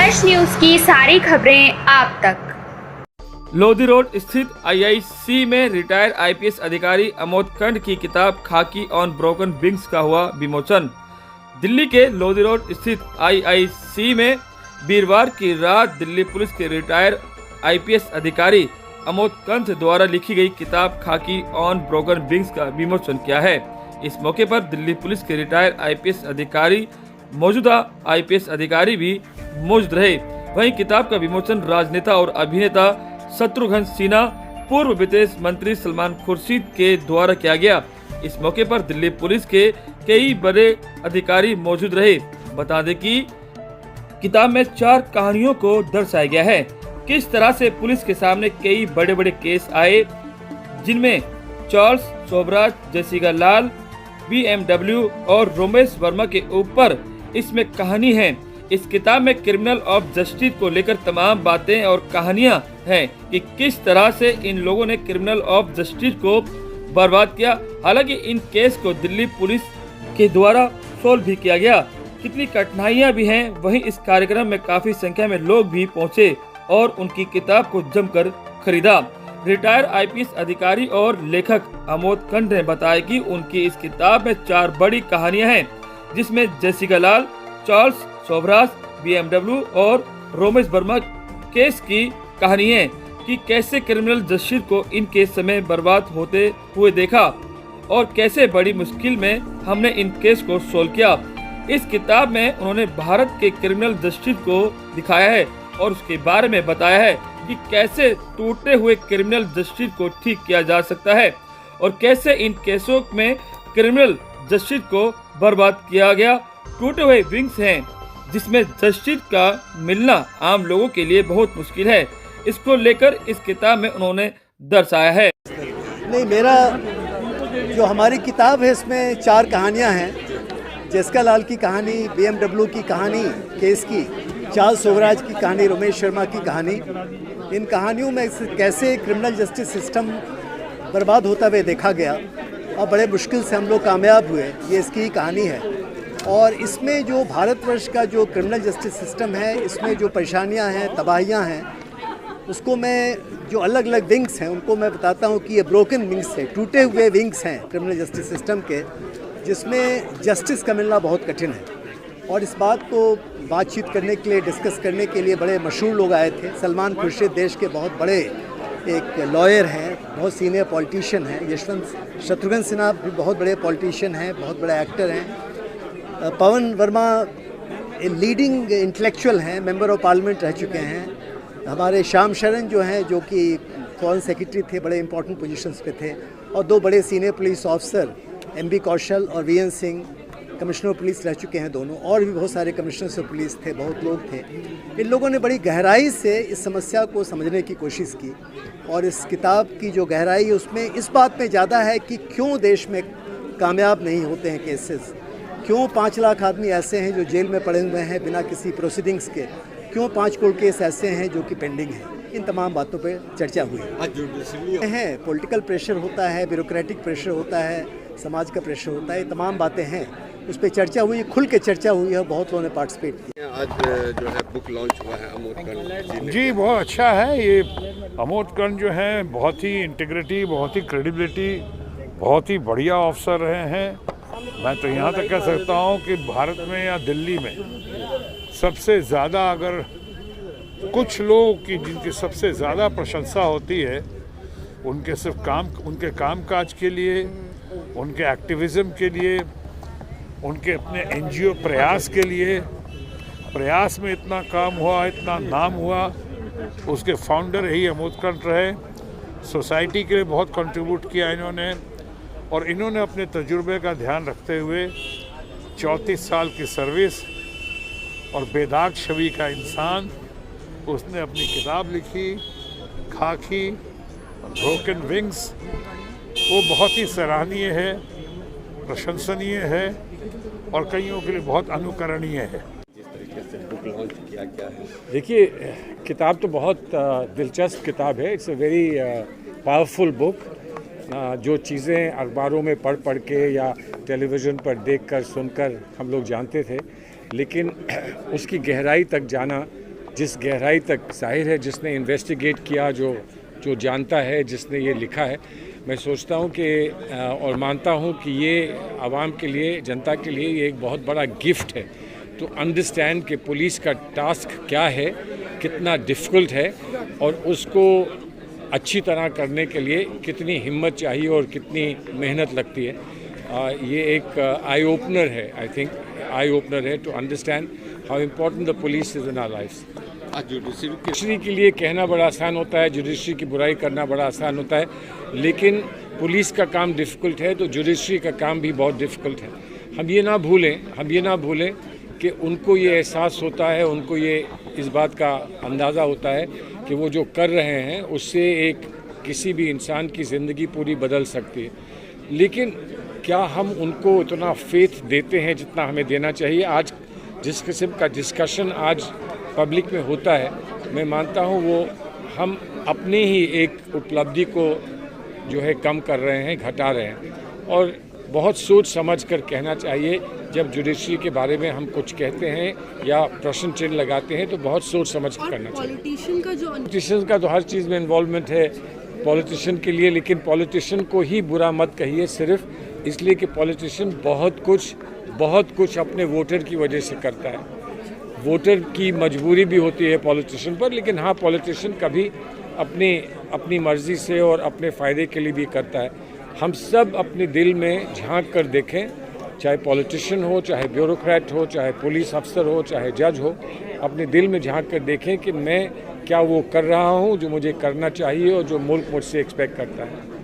Fresh news की सारी खबरें आप तक। लोधी रोड स्थित आईआईसी में रिटायर्ड आईपीएस अधिकारी अमोद कंठ की किताब खाकी ऑन ब्रोकन विंग्स का हुआ विमोचन। दिल्ली के लोधी रोड स्थित आईआईसी में वीरवार की रात दिल्ली पुलिस के रिटायर्ड आईपीएस अधिकारी अमोद कंठ द्वारा लिखी गई किताब खाकी ऑन ब्रोकन विंग्स का विमोचन किया है। इस मौके पर दिल्ली पुलिस के रिटायर्ड आईपीएस अधिकारी मौजूदा आईपीएस अधिकारी भी मौजूद रहे। वहीं किताब का विमोचन राजनेता और अभिनेता शत्रुघ्न सिन्हा, पूर्व विदेश मंत्री सलमान खुर्शीद के द्वारा किया गया। इस मौके पर दिल्ली पुलिस के कई बड़े अधिकारी मौजूद रहे। बता दें कि किताब में 4 कहानियों को दर्शाया गया है। किस तरह से पुलिस के सामने कई बड़े बड़े केस आए, जिनमें चार्ल्स शोभराज, जेसिका लाल, BMW और रोमेश वर्मा के ऊपर इसमें कहानी है। इस किताब में क्रिमिनल ऑफ जस्टिस को लेकर तमाम बातें और कहानियां हैं कि किस तरह से इन लोगों ने क्रिमिनल ऑफ जस्टिस को बर्बाद किया। हालांकि इन केस को दिल्ली पुलिस के द्वारा सोल्व भी किया गया। कितनी कठिनाइयां भी हैं। वहीं इस कार्यक्रम में काफी संख्या में लोग भी पहुंचे और उनकी किताब को जमकर खरीदा। रिटायर्ड आईपीएस अधिकारी और लेखक अमोद कंठ ने बताया कि उनकी इस किताब में 4 बड़ी कहानियां हैं, जिसमें जेसिका लाल, चार्ल्स शोभराज, BMW और रोमेश वर्मा केस की कहानी है कि कैसे क्रिमिनल जस्टिस को इन केस समय बर्बाद होते हुए देखा और कैसे बड़ी मुश्किल में हमने इन केस को सोल्व किया। इस किताब में उन्होंने भारत के क्रिमिनल जस्टिस को दिखाया है और उसके बारे में बताया है कि कैसे टूटे हुए क्रिमिनल जस्टिस को ठीक किया जा सकता है और कैसे इन केसों में क्रिमिनल जस्टिस को बर्बाद किया गया। टूटे हुए विंग्स हैं, जिसमें जस्टिस का मिलना आम लोगों के लिए बहुत मुश्किल है। इसको लेकर इस किताब में उन्होंने दर्शाया है। नहीं, मेरा जो हमारी किताब है इसमें 4 कहानियां हैं। जेसिका लाल की कहानी, BMW की कहानी केस की, चार्ल्स शोभराज की कहानी, रोमेश वर्मा की कहानी। इन कहानियों में कैसे क्रिमिनल जस्टिस सिस्टम बर्बाद होता हुआ देखा गया और बड़े मुश्किल से हम लोग कामयाब हुए, ये इसकी कहानी है। और इसमें जो भारतवर्ष का जो क्रिमिनल जस्टिस सिस्टम है, इसमें जो परेशानियां हैं, तबाहियां हैं, उसको मैं जो अलग अलग विंग्स हैं उनको मैं बताता हूं कि ये ब्रोकन विंग्स है, टूटे हुए विंग्स हैं क्रिमिनल जस्टिस सिस्टम के, जिसमें जस्टिस का मिलना बहुत कठिन है। और इस बात को बातचीत करने के लिए, डिस्कस करने के लिए बड़े मशहूर लोग आए थे। सलमान खुर्शीद देश के बहुत बड़े एक लॉयर हैं, बहुत सीनियर पॉलिटिशियन हैं। शत्रुघ्न सिन्हा भी बहुत बड़े पॉलिटिशियन हैं, बहुत बड़े एक्टर हैं। पवन वर्मा लीडिंग इंटेलेक्चुअल हैं, मेंबर ऑफ पार्लियामेंट रह चुके हैं। हमारे श्याम शरण जो हैं, जो कि फॉरेन सेक्रेटरी थे, बड़े इंपॉर्टेंट पोजीशंस पे थे। और 2 बड़े सीनियर पुलिस ऑफिसर MB कौशल और VN Singh, commissioner of police रह चुके हैं दोनों। और भी बहुत सारे कमिश्नर्स ऑफ पुलिस थे, बहुत लोग थे। इन लोगों ने बड़ी गहराई से इस समस्या को समझने की कोशिश की। और इस किताब की जो गहराई है उसमें इस बात में ज़्यादा है कि क्यों देश में कामयाब नहीं होते हैं केसेस, क्यों 5 लाख आदमी ऐसे हैं जो जेल में पड़े हुए हैं बिना किसी प्रोसीडिंग्स के, क्यों 5 करोड़ केस ऐसे हैं जो कि पेंडिंग हैं। इन तमाम बातों पे चर्चा हुई है। पॉलिटिकल प्रेशर होता है, ब्यूरोक्रेटिक प्रेशर होता है, समाज का प्रेशर होता है, ये तमाम बातें हैं, उस पर चर्चा हुई, खुल के चर्चा हुई है, बहुत लोगों ने पार्टिसिपेट किया। आज जो है बुक लॉन्च हुआ है अमोद कंठ जी, बहुत अच्छा है। ये अमोद कंठ जो है बहुत ही इंटीग्रिटी, बहुत ही क्रेडिबिलिटी, बहुत ही बढ़िया ऑफिसर रहे हैं। मैं तो यहाँ तक कह सकता हूँ कि भारत में या दिल्ली में सबसे ज़्यादा, अगर कुछ लोग की जिनकी सबसे ज़्यादा प्रशंसा होती है, उनके उनके कामकाज के लिए, उनके एक्टिविज़म के लिए, उनके अपने NGO प्रयास के लिए, प्रयास में इतना काम हुआ, इतना नाम हुआ, उसके फाउंडर ही अमोद कंठ रहे। सोसाइटी के लिए बहुत कंट्रीब्यूट किया इन्होंने और इन्होंने अपने तजुर्बे का ध्यान रखते हुए 34 साल की सर्विस और बेदाग छवि का इंसान, उसने अपनी किताब लिखी खाकी ब्रोकन विंग्स। वो बहुत ही सराहनीय है, प्रशंसनीय है और कईयों के लिए बहुत अनुकरणीय है। जिस तरीके से बुक लॉन्च किया गया है, देखिए, किताब तो बहुत दिलचस्प किताब है। It's a very powerful book. जो चीज़ें अखबारों में पढ़ के या टेलीविज़न पर देखकर सुनकर हम लोग जानते थे, लेकिन उसकी गहराई तक जाना जिस गहराई तक जाहिर है जिसने इन्वेस्टिगेट किया, जो जानता है, जिसने ये लिखा है, मैं सोचता हूँ कि और मानता हूँ कि ये आवाम के लिए, जनता के लिए ये एक बहुत बड़ा गिफ्ट है टू अंडरस्टैंड कि पुलिस का टास्क क्या है, कितना डिफ़िकल्ट है और उसको अच्छी तरह करने के लिए कितनी हिम्मत चाहिए और कितनी मेहनत लगती है। ये एक आई ओपनर है, आई थिंक आई ओपनर है to understand how important the police is in our lifes. Judiciary के लिए कहना बड़ा आसान होता है, जुडिशरी की बुराई करना बड़ा आसान होता है, लेकिन पुलिस का काम डिफ़िकल्ट है तो जुडिशरी का काम भी बहुत डिफ़िकल्ट है। हम ये ना भूलें कि उनको ये एहसास होता है, उनको ये इस बात का अंदाज़ा होता है कि वो जो कर रहे हैं उससे किसी भी इंसान की ज़िंदगी पूरी बदल सकती है। लेकिन क्या हम उनको उतना फेथ देते हैं जितना हमें देना चाहिए? आज जिस किस्म का डिस्कशन आज पब्लिक में होता है, मैं मानता हूँ वो हम अपने ही एक उपलब्धि को जो है कम कर रहे हैं, घटा रहे हैं। और बहुत सोच समझ कर कहना चाहिए, जब जुडिशरी के बारे में हम कुछ कहते हैं या प्रश्न चिन्ह लगाते हैं तो बहुत सोच समझ कर करना चाहिए। पॉलिटिशियन का तो हर चीज़ में इन्वॉल्वमेंट है पॉलिटिशियन के लिए, लेकिन पॉलिटिशियन को ही बुरा मत कहिए सिर्फ इसलिए कि पॉलिटिशियन बहुत कुछ अपने वोटर की वजह से करता है। वोटर की मजबूरी भी होती है पॉलिटिशियन पर, लेकिन हाँ, पॉलिटिशियन कभी अपनी मर्ज़ी से और अपने फ़ायदे के लिए भी करता है। हम सब अपने दिल में झांक कर देखें, चाहे पॉलिटिशियन हो, चाहे ब्यूरोक्रेट हो, चाहे पुलिस अफसर हो, चाहे जज हो, अपने दिल में झांक कर देखें कि मैं क्या वो कर रहा हूँ जो मुझे करना चाहिए और जो मुल्क मुझसे एक्सपेक्ट करता है।